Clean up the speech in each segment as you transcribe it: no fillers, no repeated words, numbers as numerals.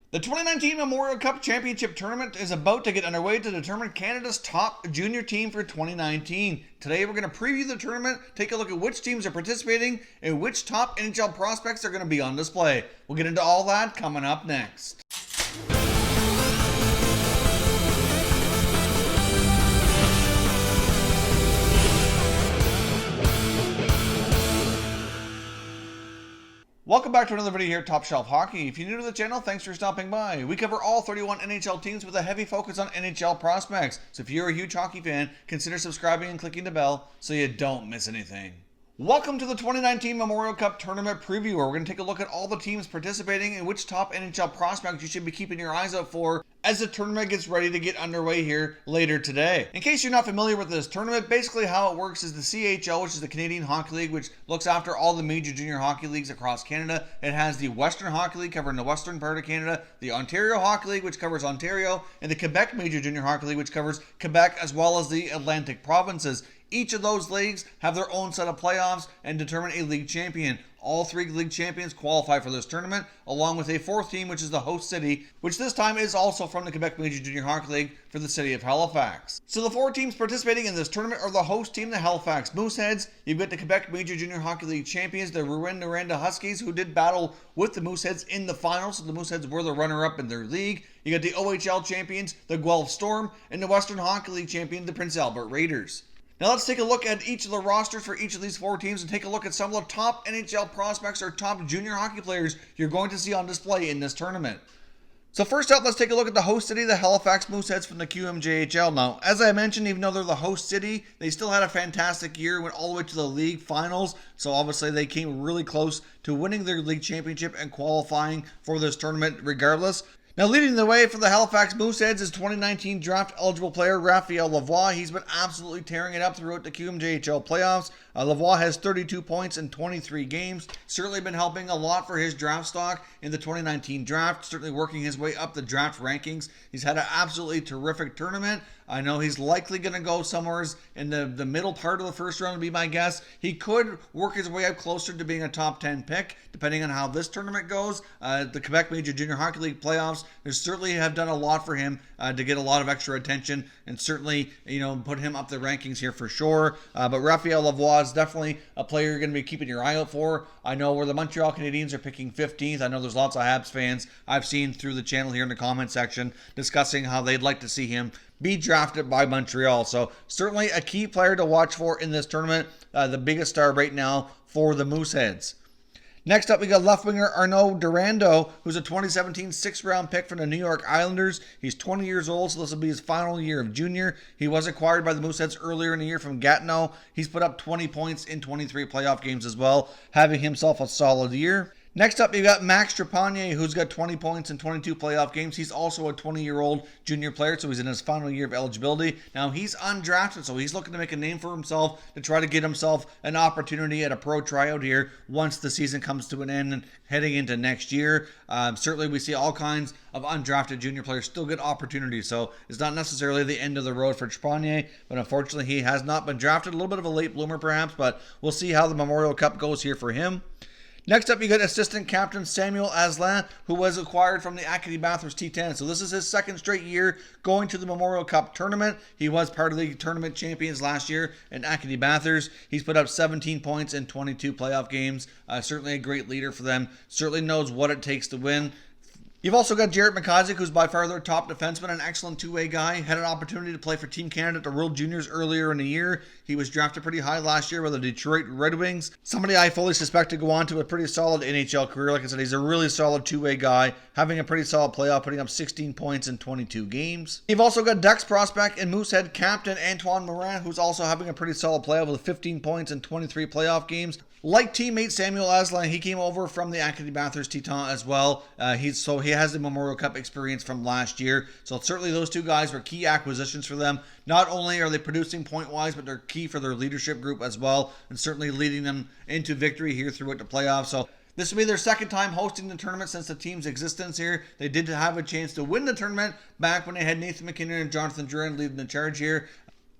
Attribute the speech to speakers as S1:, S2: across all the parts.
S1: The 2019 Memorial Cup Championship Tournament is about to get underway to determine Canada's top junior team for 2019. Today we're going to preview the tournament, take a look at which teams are participating, and which top NHL prospects are going to be on display. We'll get into all that coming up next. Welcome back to another video here at Top Shelf Hockey. If you're new to the channel, thanks for stopping by. We cover all 31 NHL teams with a heavy focus on NHL prospects. So if you're a huge hockey fan, consider subscribing and clicking the bell so you don't miss anything. Welcome to the 2019 Memorial Cup Tournament Preview, where we're going to take a look at all the teams participating and which top NHL prospects you should be keeping your eyes out for as the tournament gets ready to get underway here later today. In case you're not familiar with this tournament, basically how it works is the CHL, which is the Canadian Hockey League, which looks after all the major junior hockey leagues across Canada. It has the Western Hockey League covering the western part of Canada, the Ontario Hockey League, which covers Ontario, and the Quebec Major Junior Hockey League, which covers Quebec as well as the Atlantic provinces. Each of those leagues have their own set of playoffs and determine a league champion. All three league champions qualify for this tournament, along with a fourth team, which is the host city, which this time is also from the Quebec Major Junior Hockey League for the city of Halifax. So the four teams participating in this tournament are the host team, the Halifax Mooseheads. You've got the Quebec Major Junior Hockey League champions, the Rouyn-Noranda Huskies, who did battle with the Mooseheads in the finals. So the Mooseheads were the runner-up in their league. You got the OHL champions, the Guelph Storm, and the Western Hockey League champion, the Prince Albert Raiders. Now let's take a look at each of the rosters for each of these four teams and take a look at some of the top NHL prospects or top junior hockey players you're going to see on display in this tournament. So first up, let's take a look at the host city, the Halifax Mooseheads from the QMJHL. Now, as I mentioned, even though they're the host city, they still had a fantastic year, went all the way to the league finals. So obviously they came really close to winning their league championship and qualifying for this tournament regardless. Now, leading the way for the Halifax Mooseheads is 2019 draft-eligible player Raphael Lavoie. He's been absolutely tearing it up throughout the QMJHL playoffs. Lavoie has 32 points in 23 games. Certainly been helping a lot for his draft stock in the 2019 draft. Certainly working his way up the draft rankings. He's had an absolutely terrific tournament. I know he's likely going to go somewhere in the middle part of the first round, to be my guess. He could work his way up closer to being a top 10 pick, depending on how this tournament goes. The Quebec Major Junior Hockey League playoffs, they certainly have done a lot for him to get a lot of extra attention and certainly, put him up the rankings here for sure. But Raphael Lavoie is definitely a player you're going to be keeping your eye out for. I know where the Montreal Canadiens are picking 15th. I know there's lots of Habs fans I've seen through the channel here in the comment section discussing how they'd like to see him be drafted by Montreal. So certainly a key player to watch for in this tournament. The biggest star right now for the Mooseheads. Next up, we got left winger Rouyn-Noranda, who's a 2017 sixth-round pick from the New York Islanders. He's 20 years old, so this will be his final year of junior. He was acquired by the Mooseheads earlier in the year from Gatineau. He's put up 20 points in 23 playoff games as well, having himself a solid year. Next up, you got Max Trepanier, who's got 20 points in 22 playoff games. He's also a 20-year-old junior player, so he's in his final year of eligibility. Now, he's undrafted, so he's looking to make a name for himself to try to get himself an opportunity at a pro tryout here once the season comes to an end and heading into next year. Certainly, we see all kinds of undrafted junior players still get opportunities, so it's not necessarily the end of the road for Trepanier, but unfortunately, he has not been drafted. A little bit of a late bloomer, perhaps, but we'll see how the Memorial Cup goes here for him. Next up, you got assistant captain Samuel Asselin, who was acquired from the Acadie Bathurst T10. So this is his second straight year going to the Memorial Cup tournament. He was part of the tournament champions last year in Acadie Bathurst. He's put up 17 points in 22 playoff games. Certainly a great leader for them. Certainly knows what it takes to win. You've also got Jared MacIssac, who's by far their top defenseman, an excellent two-way guy. Had an opportunity to play for Team Canada at the World Juniors earlier in the year. He was drafted pretty high last year by the Detroit Red Wings. Somebody I fully suspect to go on to a pretty solid NHL career. Like I said, he's a really solid two-way guy, having a pretty solid playoff, putting up 16 points in 22 games. You've also got Ducks prospect and Moosehead captain Antoine Morin, who's also having a pretty solid playoff with 15 points in 23 playoff games. Like teammate Samuel Asselin, he came over from the Acadie Bathurst Titan as well. He has the Memorial Cup experience from last year. So certainly those two guys were key acquisitions for them. Not only are they producing point-wise, but they're key for their leadership group as well, and certainly leading them into victory here throughout the playoffs. So this will be their second time hosting the tournament since the team's existence here. They did have a chance to win the tournament back when they had Nathan MacKinnon and Jonathan Drouin leading the charge here.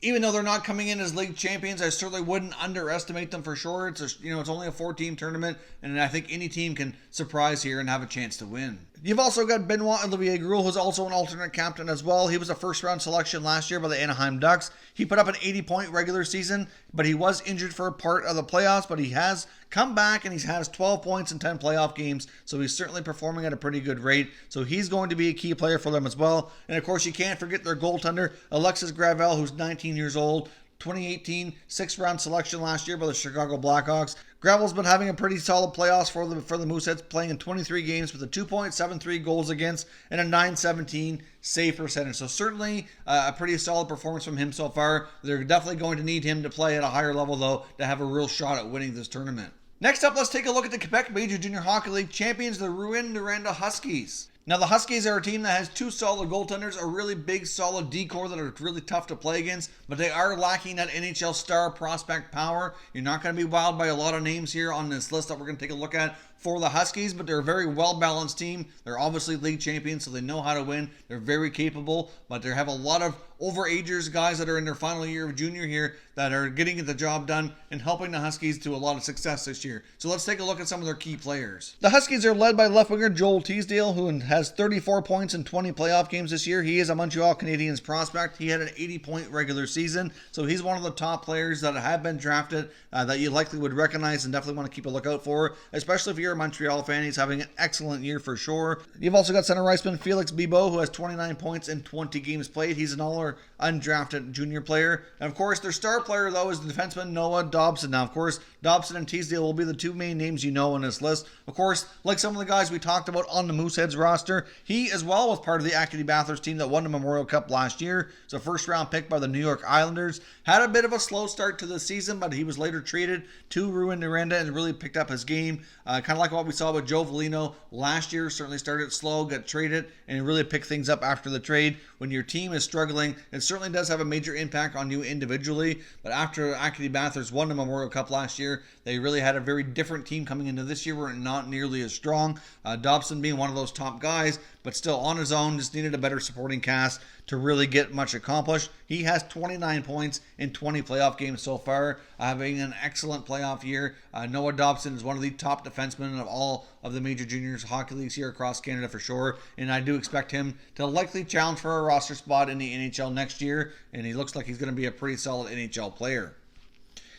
S1: Even though they're not coming in as league champions, I certainly wouldn't underestimate them for sure. It's only a 4-team tournament, and I think any team can surprise here and have a chance to win. You've also got Benoir and Olivier-Groulx, who's also an alternate captain as well. He was a first-round selection last year by the Anaheim Ducks. He put up an 80-point regular season, but he was injured for a part of the playoffs, but he has come back and he has 12 points in 10 playoff games, so he's certainly performing at a pretty good rate. So he's going to be a key player for them as well. And of course, you can't forget their goaltender, Raphael, who's 19 years old. 2018 6th-round selection last year by the Chicago Blackhawks. Gravel's been having a pretty solid playoffs for the Mooseheads, playing in 23 games with a 2.73 goals against and a .917 save percentage. So certainly a pretty solid performance from him so far. They're definitely going to need him to play at a higher level, though, to have a real shot at winning this tournament. Next up, let's take a look at the Quebec Major Junior Hockey League champions, the Rouyn-Noranda Huskies. Now, the Huskies are a team that has two solid goaltenders, a really big, solid D-core that are really tough to play against, but they are lacking that NHL star prospect power. You're not going to be wowed by a lot of names here on this list that we're going to take a look at for the Huskies, but they're a very well-balanced team. They're obviously league champions, so they know how to win. They're very capable, but they have a lot of overagers, guys that are in their final year of junior here that are getting the job done and helping the Huskies to a lot of success this year. So let's take a look at some of their key players. The Huskies are led by left winger Joel Teasdale, who has 34 points in 20 playoff games this year. He is a Montreal Canadiens prospect. He had an 80-point regular season, so he's one of the top players that have been drafted that you likely would recognize and definitely want to keep a lookout for, especially if you're a Montreal fan. He's having an excellent year for sure. You've also got center iceman Felix Bibeau, who has 29 points in 20 games played. He's an undrafted junior player. And of course, their star player, though, is the defenseman Noah Dobson. Now, of course, Dobson and Teasdale will be the two main names you know on this list. Of course, like some of the guys we talked about on the Mooseheads roster, he as well was part of the Acadie Bathurst team that won the Memorial Cup last year. It's a first-round pick by the New York Islanders. Had a bit of a slow start to the season, but he was later traded to Rouyn-Noranda and really picked up his game. Kind of like what we saw with Joe Veleno last year. Certainly started slow, got traded, and really picked things up after the trade. When your team is struggling, it certainly does have a major impact on you individually. But after Acadie Bathurst won the Memorial Cup last year, they really had a very different team coming into this year, were not nearly as strong. Dobson being one of those top guys, but still on his own, just needed a better supporting cast to really get much accomplished. He has 29 points in 20 playoff games so far, having an excellent playoff year. Noah Dobson is one of the top defensemen of all of the major juniors hockey leagues here across Canada for sure, and I do expect him to likely challenge for a roster spot in the NHL next year, and he looks like he's going to be a pretty solid NHL player.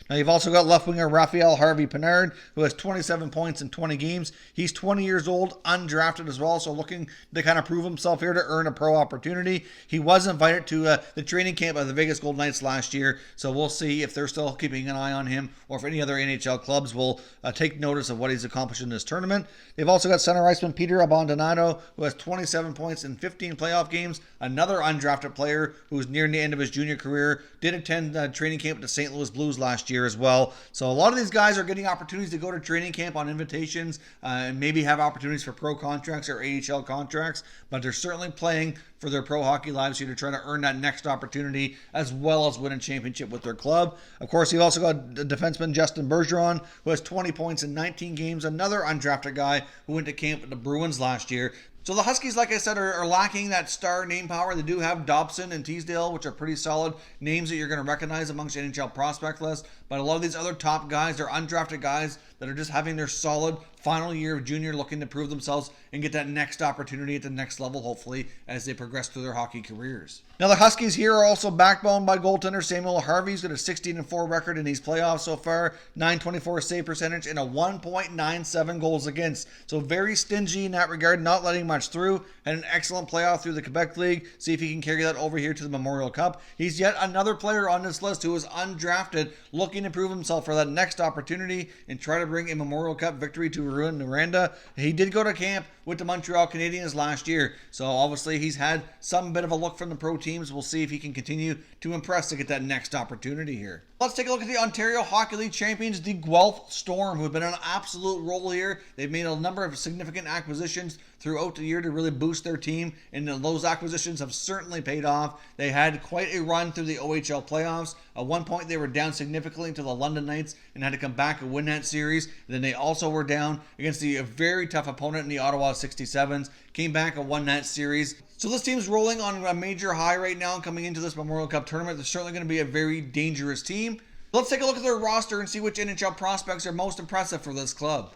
S1: Now, you've also got left winger Raphael Harvey-Pinard, who has 27 points in 20 games. He's 20 years old, undrafted as well, so looking to kind of prove himself here to earn a pro opportunity. He was invited to the training camp of the Vegas Golden Knights last year, so we'll see if they're still keeping an eye on him or if any other NHL clubs will take notice of what he's accomplished in this tournament. They've also got center iceman Peter Abandonado, who has 27 points in 15 playoff games. Another undrafted player who's nearing the end of his junior career, did attend training camp with the St. Louis Blues last year as well. So a lot of these guys are getting opportunities to go to training camp on invitations and maybe have opportunities for pro contracts or AHL contracts, but they're certainly playing for their pro hockey lives here to try to earn that next opportunity as well as win a championship with their club. Of course, you've also got defenseman Justin Bergeron, who has 20 points in 19 games, another undrafted guy who went to camp with the Bruins last year. So the Huskies, like I said, are lacking that star name power. They do have Dobson and Teasdale, which are pretty solid names that you're going to recognize amongst NHL prospect list. But a lot of these other top guys are undrafted guys that are just having their solid final year of junior, looking to prove themselves and get that next opportunity at the next level, hopefully, as they progress through their hockey careers. Now, the Huskies here are also backboned by goaltender Samuel Harvey. He's got a 16-4 record in these playoffs so far, .924 save percentage, and a 1.97 goals against. So very stingy in that regard, not letting much through. Had an excellent playoff through the Quebec League. See if he can carry that over here to the Memorial Cup. He's yet another player on this list who is undrafted, looking to prove himself for that next opportunity and try to bring a Memorial Cup victory to Rouyn-Noranda. He did go to camp with the Montreal Canadiens last year, so obviously he's had some bit of a look from the pro teams. We'll see if he can continue to impress to get that next opportunity here. Let's take a look at the Ontario Hockey League champions, the Guelph Storm, who have been on an absolute roll here. They've made a number of significant acquisitions throughout the year to really boost their team, and those acquisitions have certainly paid off. They had quite a run through the OHL playoffs. At one point, they were down significantly to the London Knights and had to come back and win that series. Then they also were down against a very tough opponent in the Ottawa 67s, came back and won that series. So this team's rolling on a major high right now coming into this Memorial Cup tournament. They're certainly going to be a very dangerous team. Let's take a look at their roster and see which NHL prospects are most impressive for this club.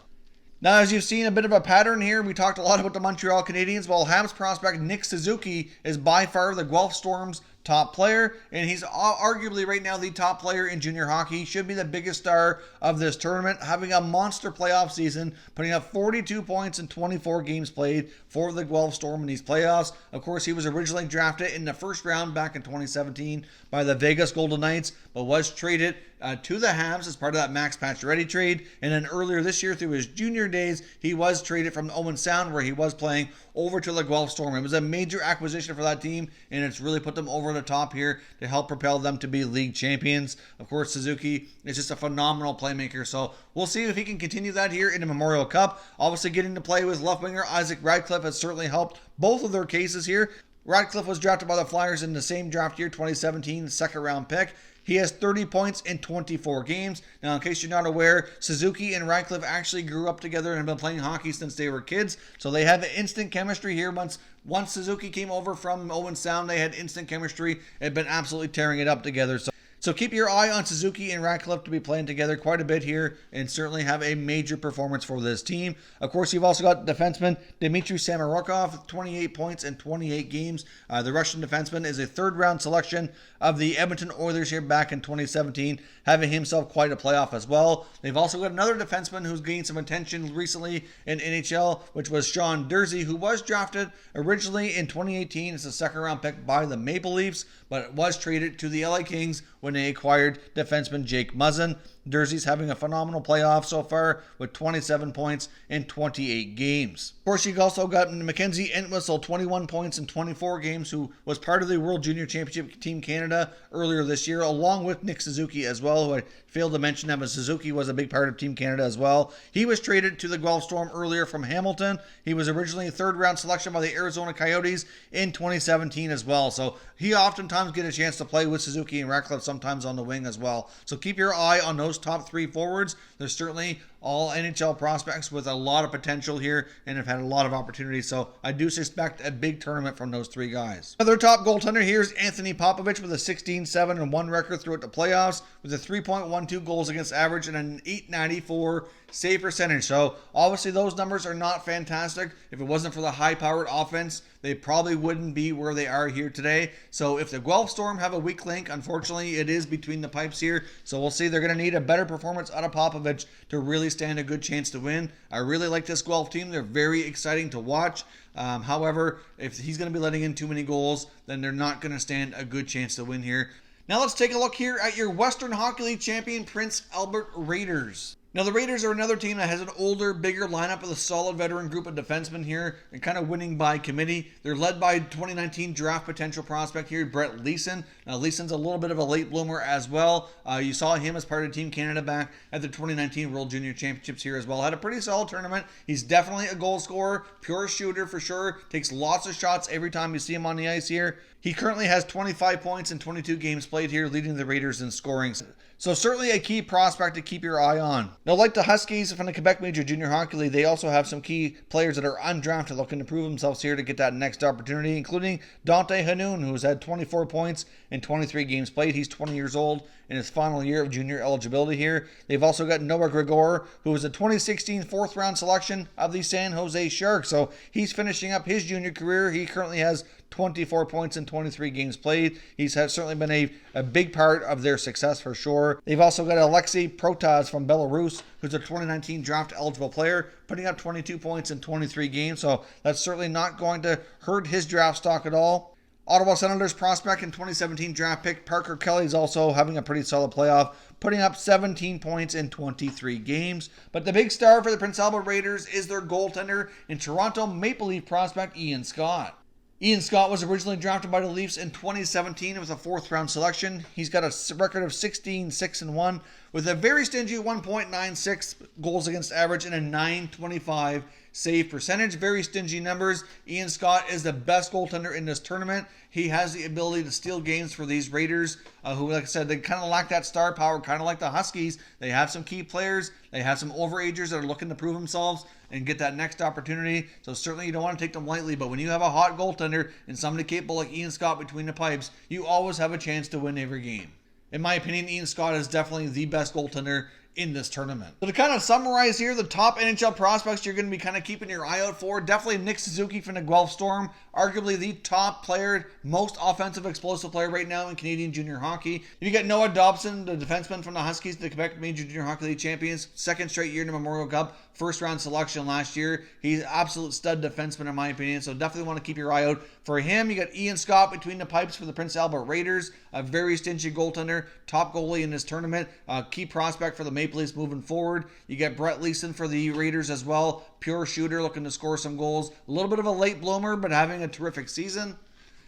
S1: Now, as you've seen a bit of a pattern here, we talked a lot about the Montreal Canadiens. Well, Habs prospect Nick Suzuki is by far the Guelph Storm's top player, and he's arguably right now the top player in junior hockey. He should be the biggest star of this tournament, having a monster playoff season, putting up 42 points in 24 games played for the Guelph Storm in these playoffs. Of course, he was originally drafted in the first round back in 2017 by the Vegas Golden Knights, but was traded to the Habs as part of that Max Pacioretty trade. And then earlier this year, through his junior days, he was traded from Owen Sound, where he was playing, over to the Guelph Storm. It was a major acquisition for that team, and it's really put them over the top here to help propel them to be league champions. Of course, Suzuki is just a phenomenal playmaker, so we'll see if he can continue that here in the Memorial Cup. Obviously, getting to play with left winger Isac Ratcliffe has certainly helped both of their cases here. Ratcliffe was drafted by the Flyers in the same draft year, 2017, second round pick. He has 30 points in 24 games. Now, in case you're not aware, Suzuki and Ratcliffe actually grew up together and have been playing hockey since they were kids. So they have instant chemistry here. Once Suzuki came over from Owen Sound, they had instant chemistry. They've been absolutely tearing it up together. So keep your eye on Suzuki and Ratcliffe to be playing together quite a bit here and certainly have a major performance for this team. Of course, you've also got defenseman Dmitry Samorukov, 28 points in 28 games. The Russian defenseman is a third-round selection of the Edmonton Oilers here back in 2017, having himself quite a playoff as well. They've also got another defenseman who's gained some attention recently in NHL, which was Sean Durzi, who was drafted originally in 2018 as a second-round pick by the Maple Leafs, but was traded to the LA Kings when they acquired defenseman Jake Muzzin. Durzi's having a phenomenal playoff so far with 27 points in 28 games. Of course, you've also got Mackenzie Entwistle, 21 points in 24 games, who was part of the World Junior Championship Team Canada earlier this year, along with Nick Suzuki as well, who I failed to mention that, but Suzuki was a big part of Team Canada as well. He was traded to the Guelph Storm earlier from Hamilton. He was originally a third-round selection by the Arizona Coyotes in 2017 as well. So he oftentimes get a chance to play with Suzuki and Ratcliffe sometimes on the wing as well. So keep your eye on those top three forwards. There's certainly all NHL prospects with a lot of potential here and have had a lot of opportunities. So I do suspect a big tournament from those three guys. Another top goaltender here is Anthony Popovich with a 16-7-1 record throughout the playoffs with a 3.12 goals against average and an .894 save percentage. So obviously those numbers are not fantastic. If it wasn't for the high-powered offense, they probably wouldn't be where they are here today. So if the Guelph Storm have a weak link, unfortunately it is between the pipes here. So we'll see. They're going to need a better performance out of Popovich to really stand a good chance to win. I really like this Guelph team. They're very exciting to watch. However, if he's going to be letting in too many goals, then they're not going to stand a good chance to win here. Now let's take a look here at your Western Hockey League champion, Prince Albert Raiders. Now, the Raiders are another team that has an older, bigger lineup with a solid veteran group of defensemen here and kind of winning by committee. They're led by 2019 draft potential prospect here, Brett Leason. Now, Leason's a little bit of a late bloomer as well. You saw him as part of Team Canada back at the 2019 World Junior Championships here as well. Had a pretty solid tournament. He's definitely a goal scorer, pure shooter for sure. Takes lots of shots every time you see him on the ice here. He currently has 25 points in 22 games played here, leading the Raiders in scoring. So certainly a key prospect to keep your eye on. Now, like the Huskies from the Quebec Major Junior Hockey League, they also have some key players that are undrafted looking to prove themselves here to get that next opportunity, including Dante Hanoun, who's had 24 points in 23 games played. He's 20 years old in his final year of junior eligibility here. They've also got Noah Gregor, who was a 2016 fourth-round selection of the San Jose Sharks. So he's finishing up his junior career. He currently has 24 points in 23 games played. He's certainly been a big part of their success for sure. They've also got Aliaksei Protas from Belarus, who's a 2019 draft eligible player, putting up 22 points in 23 games. So that's certainly not going to hurt his draft stock at all. Ottawa Senators prospect and 2017 draft pick Parker Kelly is also having a pretty solid playoff, putting up 17 points in 23 games. But the big star for the Prince Albert Raiders is their goaltender and Toronto Maple Leaf prospect Ian Scott. Ian Scott was originally drafted by the Leafs in 2017. It was a 4th round selection. He's got a record of 16-6-1 with a very stingy 1.96 goals against average and a 925 save percentage. Very stingy numbers. Ian Scott is the best goaltender in this tournament. He has the ability to steal games for these Raiders, who, like I said, they kind of lack that star power, kind of like the Huskies. They have some key players. They have some overagers that are looking to prove themselves and get that next opportunity. So certainly you don't want to take them lightly, but when you have a hot goaltender and somebody capable like Ian Scott between the pipes, you always have a chance to win every game. In my opinion, Ian Scott is definitely the best goaltender in this tournament. So to kind of summarize here, the top NHL prospects you're going to be kind of keeping your eye out for, definitely Nick Suzuki from the Guelph Storm, arguably the top player, most offensive explosive player right now in Canadian junior hockey. You get Noah Dobson, the defenseman from the Huskies, the Quebec Major Junior Hockey League champions, 2nd straight year in the Memorial Cup, 1st round selection last year. He's an absolute stud defenseman in my opinion, so definitely want to keep your eye out for him. You got Ian Scott between the pipes for the Prince Albert Raiders, a very stingy goaltender, top goalie in this tournament, key prospect for the Maple Leafs moving forward. You get Brett Leason for the Raiders as well, pure shooter looking to score some goals, a little bit of a late bloomer but having a terrific season.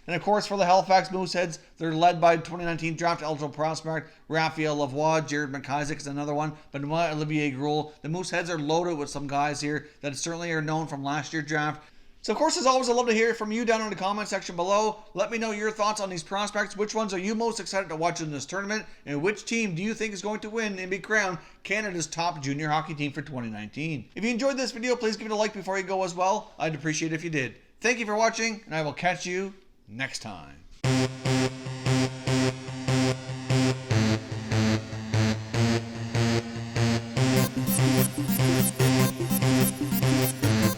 S1: And of course, for the Halifax Mooseheads, they're led by 2019 draft eligible prospect Raphael, Lavoie. Jared MacIssac is another one. Benoir, Olivier-Groulx. The Mooseheads are loaded with some guys here that certainly are known from last year's draft. So of course, as always, I'd love to hear from you down in the comment section below. Let me know your thoughts on these prospects. Which ones are you most excited to watch in this tournament? And which team do you think is going to win and be crowned Canada's top junior hockey team for 2019? If you enjoyed this video, please give it a like before you go as well. I'd appreciate it if you did. Thank you for watching, and I will catch you next time.